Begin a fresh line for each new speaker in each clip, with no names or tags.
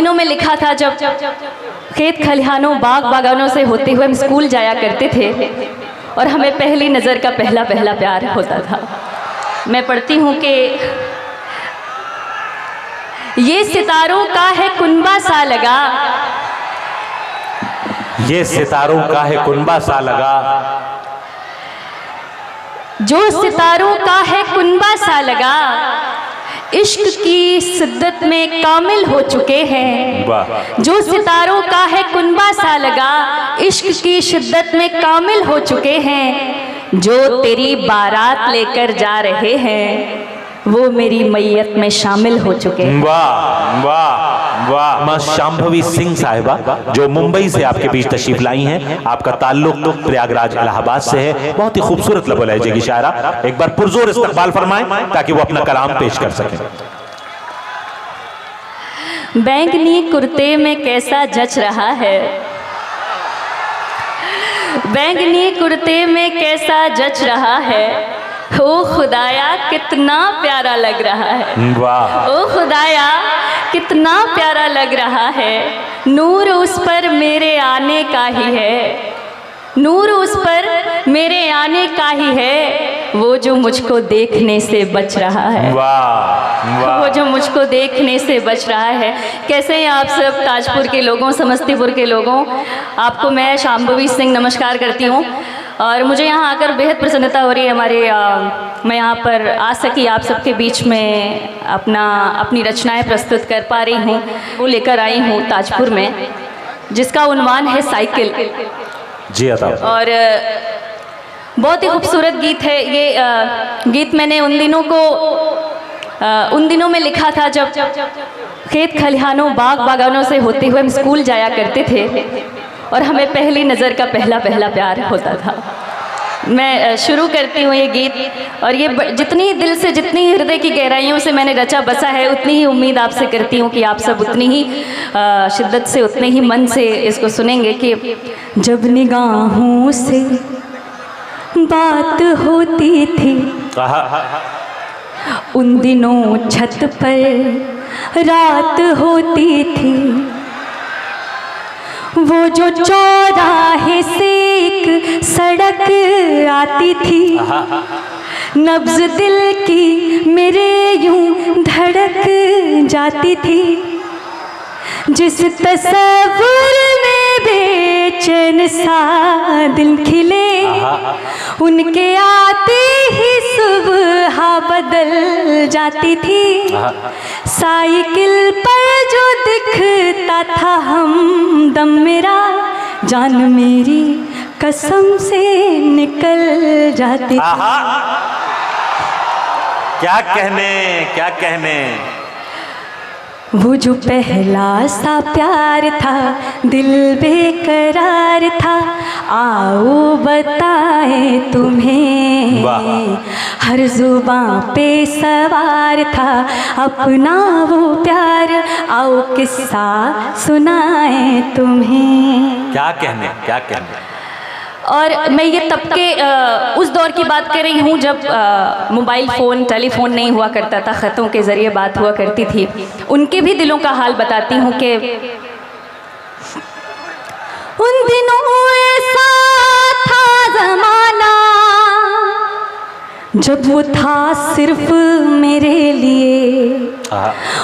दिनों में लिखा था जब खेत खलिहानों बाग बागानों से होते हुए हम स्कूल जाया करते थे और हमें पहली नज़र का पहला पहला प्यार होता था। मैं पढ़ती हूँ कि ये सितारों का है कुनबा सा लगा,
ये सितारों का है कुनबा सा लगा,
जो सितारों का है कुनबा सा लगा, इश्क की शिद्दत में कामिल हो चुके हैं। जो सितारों का है कुनबा सा लगा, इश्क की शिद्दत में कामिल हो चुके हैं। जो तेरी बारात लेकर जा रहे हैं वो मेरी मैयत में शामिल हो चुके हैं।
वाह वाह वाह। मां शांभवी सिंह साहिबा जो मुंबई से आपके बीच तशरीफ लाई हैं, आपका ताल्लुक तो प्रयागराज इलाहाबाद से है। बहुत ही खूबसूरत लबो लहजे की शायरा, एक बार पुरजोर इस्तकबाल फरमाएं ताकि वो अपना कलाम पेश कर सकें।
बैंगनी कुर्ते में कैसा जच रहा है, बैंगनी कुर्ते में कैसा जच रहा है, ओ खुदाया कितना प्यारा लग रहा है,
वाह।
ओ खुदाया कितना प्यारा लग रहा है। नूर उस पर मेरे आने का ही है, नूर उस पर मेरे आने का ही है, वो जो मुझको देखने से बच रहा है,
वाह वाह।
वो जो मुझको देखने से बच रहा है। कैसे हैं आप सब ताजपुर के लोगों, समस्तीपुर के लोगों? आपको मैं शांभवी सिंह नमस्कार करती हूँ और मुझे यहाँ आकर बेहद प्रसन्नता हो रही है। मैं यहाँ पर आ सकी आप सबके बीच में अपनी रचनाएं प्रस्तुत कर पा रही हूँ। वो लेकर आई हूँ ताजपुर में, जिसका उन्वान है साइकिल।
जी अता।
और बहुत ही खूबसूरत गीत है ये। गीत मैंने उन दिनों में लिखा था जब खेत खलिहानों बाग बागानों से होते हुए हम स्कूल जाया करते थे और हमें पहली नज़र का पहला पहला प्यार होता था। मैं शुरू करती हूँ ये गीत, और ये जितनी दिल से, जितनी हृदय की गहराइयों से मैंने रचा बसा है, उतनी ही उम्मीद आपसे करती हूँ कि आप सब उतनी ही शिद्दत से, उतने ही मन से इसको सुनेंगे। कि जब निगाहों से बात होती थी उन दिनों छत पर रात होती थी, वो जो चौराहे से एक सड़क आती थी, नब्ज दिल की मेरे यूं धड़क जाती थी। जिस तस्वीर में बेचैन सा दिल खिले, उनके आते ही सुबह बदल जाती थी। साइकिल पर जो दिखता था हमदम मेरा, जान मेरी कसम से निकल जाती थी।
क्या कहने, क्या कहने।
वो जो पहला सा प्यार था दिल बेकरार था, आओ बताए तुम्हें। हर जुबां पे सवार था अपना वो प्यार, आओ किस्सा सुनाए तुम्हें।
क्या कहने, क्या कहने।
और मैं ये तब के उस दौर की बात कर रही हूँ जब मोबाइल फ़ोन, टेलीफोन नहीं हुआ करता था, ख़तों के ज़रिए बात हुआ करती थी। उनके भी दिलों का हाल बताती हूँ कि उन दिनों ऐसा था ज़माना जब वो था सिर्फ मेरे लिए,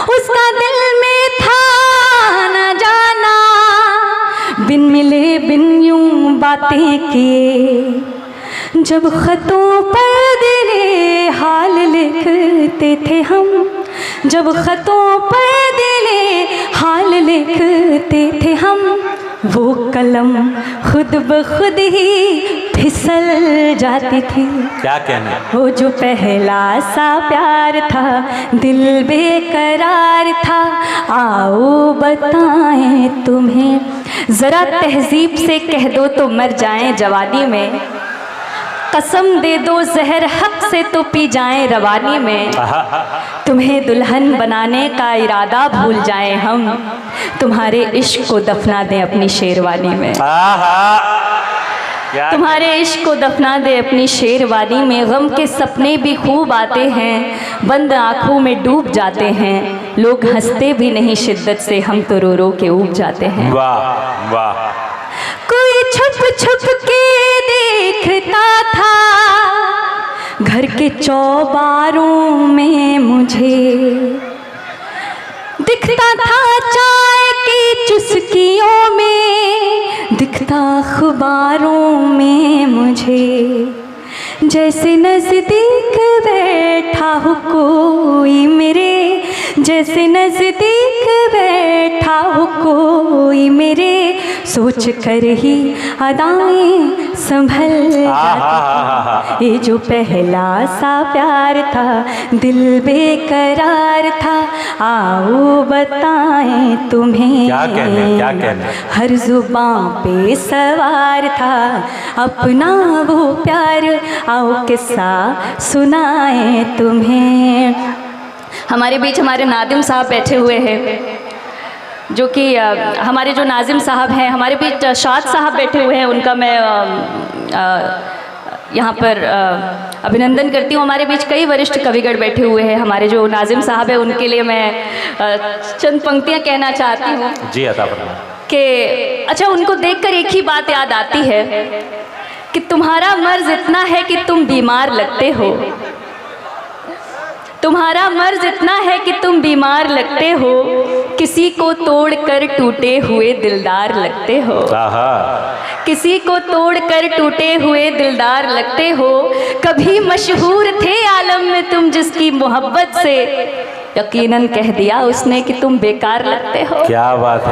उसका दिल में था न जाना, बिन मिले बिन यूं बातें किए। जब ख़तों पर दिले हाल लिखते थे हम, जब ख़तों पर दिले हाल लिखते थे हम, वो कलम खुद ब खुद ही फिसल जाती थी।
क्या कहने।
वो जो पहला सा प्यार था दिल बेकरार था, आओ बताएं तुम्हें। ज़रा तहज़ीब से कह दो तो मर जाएं जवानी में, कसम दे दो जहर हक से तो पी जाएं रवानी में। तुम्हें दुल्हन बनाने का इरादा भूल जाएं हम, तुम्हारे इश्क को दफना दें अपनी शेरवानी में। तुम्हारे इश्क को दफना दे अपनी शेरवानी में, गम के सपने भी खूब आते हैं, बंद आंखों में डूब जाते हैं, लोग हंसते भी नहीं शिद्दत से, हम तो रो रो के ऊब जाते हैं।
वाह वाह।
कोई छुप छुप के देखता था घर के चौबारों में, मुझे दिखता था चाय की चुस्कियों में, दिखता अखबारों में मुझे, जैसे नजदीक बैठा हो कोई मेरे, जैसे नजदीक बैठा हो कोई मेरे, सोच कर ही अदाएं संभल जाती। ये जो पहला सा प्यार था, दिल बेकरार था, आओ बताएं तुम्हें,
क्या कहने
हर जुबां पे सवार था अपना वो प्यार, आओ किस्सा सुनाएं तुम्हें। हमारे बीच हमारे नादिम साहब बैठे हुए हैं, जो कि हमारे जो नाजिम साहब हैं, हमारे बीच शाद साहब बैठे हुए हैं, उनका मैं यहाँ पर अभिनंदन करती हूँ। हमारे बीच कई वरिष्ठ कविगण बैठे हुए हैं, हमारे जो नाजिम साहब हैं उनके लिए मैं चंद पंक्तियाँ कहना चाहती हूँ।
जी अता फरमाएं।
कि अच्छा, उनको देखकर एक ही बात याद आती है कि तुम्हारा मर्ज इतना है कि तुम बीमार लगते हो, तुम्हारा मर्ज इतना है कि तुम बीमार लगते हो, किसी को तोड़कर टूटे हुए दिलदार लगते हो, किसी को तोड़कर टूटे हुए दिलदार लगते हो, कभी मशहूर थे आलम में तुम जिसकी मोहब्बत से, यकीनन कह दिया उसने कि तुम बेकार लगते हो।
क्या बात है।